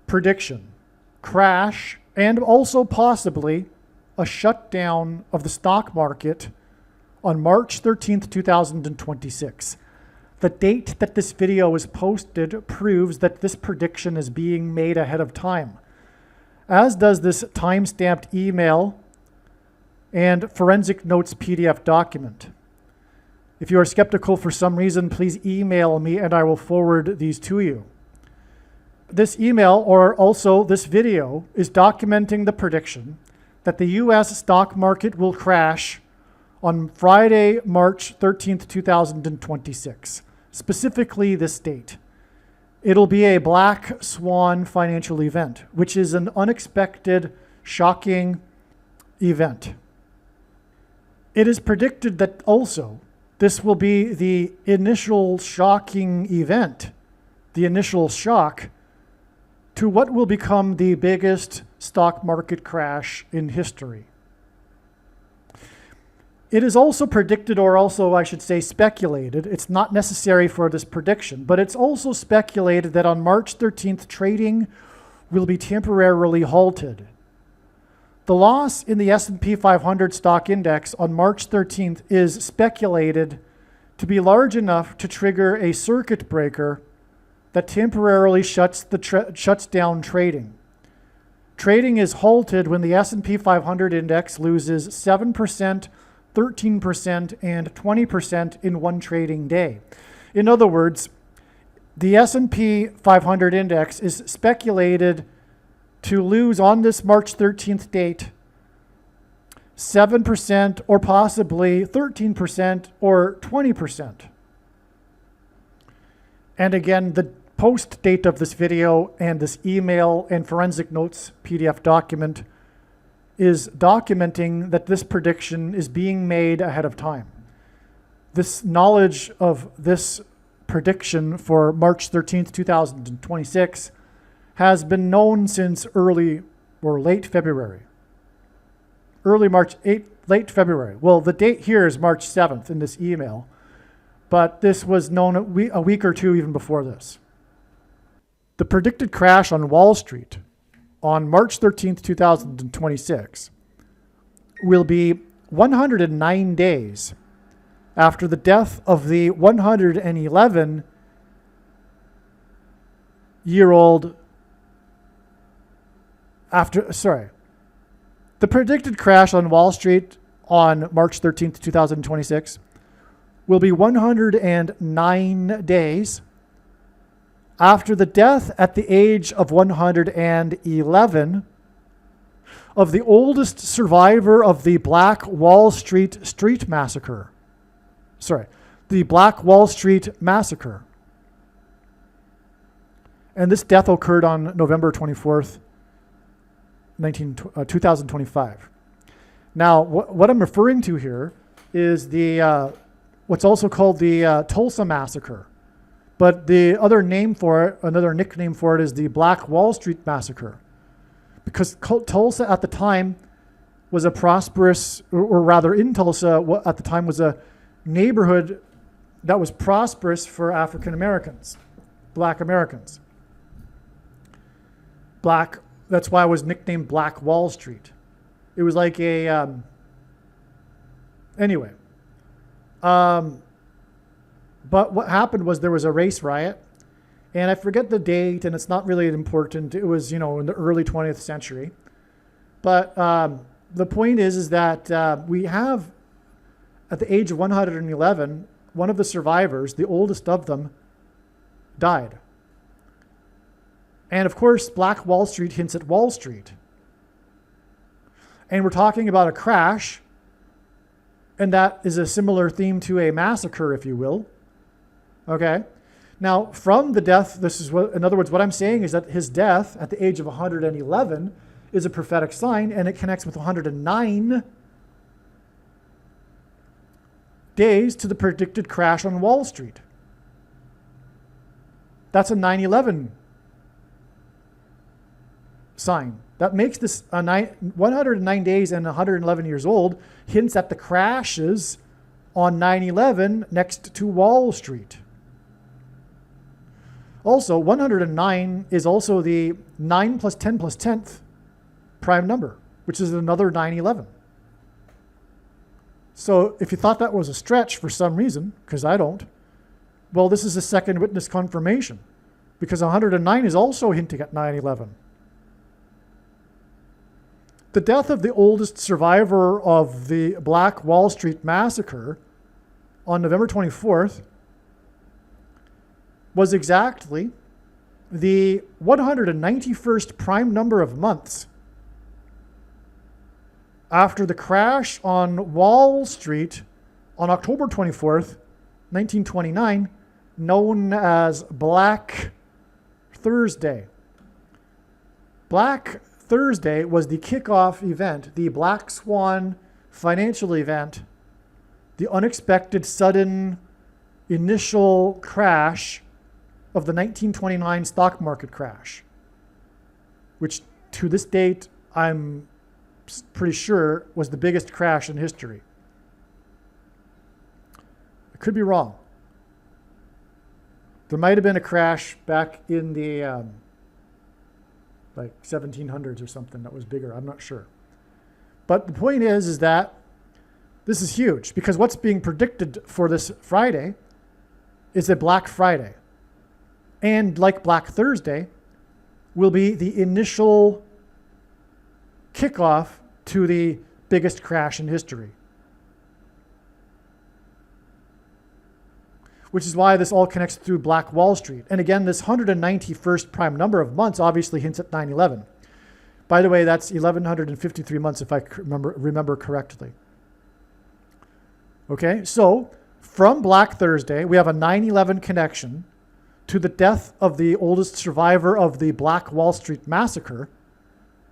prediction, crash, and also possibly a shutdown of the stock market on March 13th, 2026. The date that this video is posted proves that this prediction is being made ahead of time, as does this time-stamped email and forensic notes PDF document. If you are skeptical for some reason, please email me and I will forward these to you. This email, or also this video, is documenting the prediction that the US stock market will crash on Friday, March 13th, 2026. Specifically this date. It'll be a black swan financial event, which is an unexpected, shocking event. It is predicted that also this will be the initial shocking event, the initial shock to what will become the biggest stock market crash in history. It is also predicted, or also I should say speculated, it's not necessary for this prediction, but it's also speculated that on March 13th, trading will be temporarily halted. The loss in the S&P 500 stock index on March 13th is speculated to be large enough to trigger a circuit breaker that temporarily shuts down trading. Trading is halted when the S&P 500 index loses 7%, 13%, and 20% in one trading day. In other words, the S&P 500 index is speculated to lose on this March 13th date 7% or possibly 13% or 20%. And again, the post date of this video and this email and forensic notes PDF document is documenting that this prediction is being made ahead of time. This knowledge of this prediction for March 13th, 2026 has been known since early or late February. Late February. Well, the date here is March 7th in this email, but this was known a week or two even before this. The predicted crash on Wall Street on March 13th, 2026 will be 109 days after the death of the 111-year-old The predicted crash on Wall Street on March 13th, 2026 will be 109 days after the death at the age of 111 of the oldest survivor of the Black Wall Street Massacre. The Black Wall Street Massacre. And this death occurred on November 24th, 2025. Now, what I'm referring to here is the what's also called the Tulsa Massacre. But the other name for it, another nickname for it, is the Black Wall Street Massacre. Because Tulsa at the time was a prosperous, or rather in Tulsa at the time was a neighborhood that was prosperous for African Americans, Black Americans. That's why it was nicknamed Black Wall Street. It was like a, anyway. But what happened was there was a race riot, and I forget the date, and it's not really important. It was, in the early 20th century. But the point is that we have, at the age of 111, one of the survivors, the oldest of them, died. And of course, Black Wall Street hints at Wall Street. And we're talking about a crash, and that is a similar theme to a massacre, if you will. Okay? Now, from the death, in other words, what I'm saying is that his death at the age of 111 is a prophetic sign, and it connects with 109 days to the predicted crash on Wall Street. That's a 9/11 sign. That makes this 109 days and 111 years old, hints at the crashes on 9/11 next to Wall Street. Also, 109 is also the 9 plus 10 plus 10th prime number, which is another 9/11. So if you thought that was a stretch for some reason, because I don't, well, this is a second witness confirmation, because 109 is also hinting at 9/11. The death of the oldest survivor of the Black Wall Street massacre on November 24th was exactly the 191st prime number of months after the crash on Wall Street on October 24th, 1929, known as Black Thursday. Black Thursday was the kickoff event, the Black Swan financial event, the unexpected, sudden, initial crash of the 1929 stock market crash, which to this date, I'm pretty sure was the biggest crash in history. I could be wrong. There might have been a crash back in the like 1700s or something that was bigger. I'm not sure. But the point is that this is huge, because what's being predicted for this Friday is a Black Friday. And like Black Thursday, will be the initial kickoff to the biggest crash in history. Which is why this all connects through Black Wall Street. And again, this 191st prime number of months obviously hints at 9/11. By the way, that's 1,153 months if I remember correctly. Okay, so from Black Thursday, we have a 9/11 connection to the death of the oldest survivor of the Black Wall Street massacre.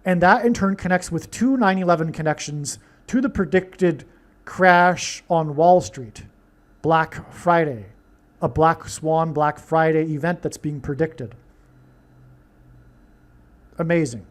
And that in turn connects with two 9/11 connections to the predicted crash on Wall Street, Black Friday, a Black Swan Black Friday event that's being predicted. Amazing.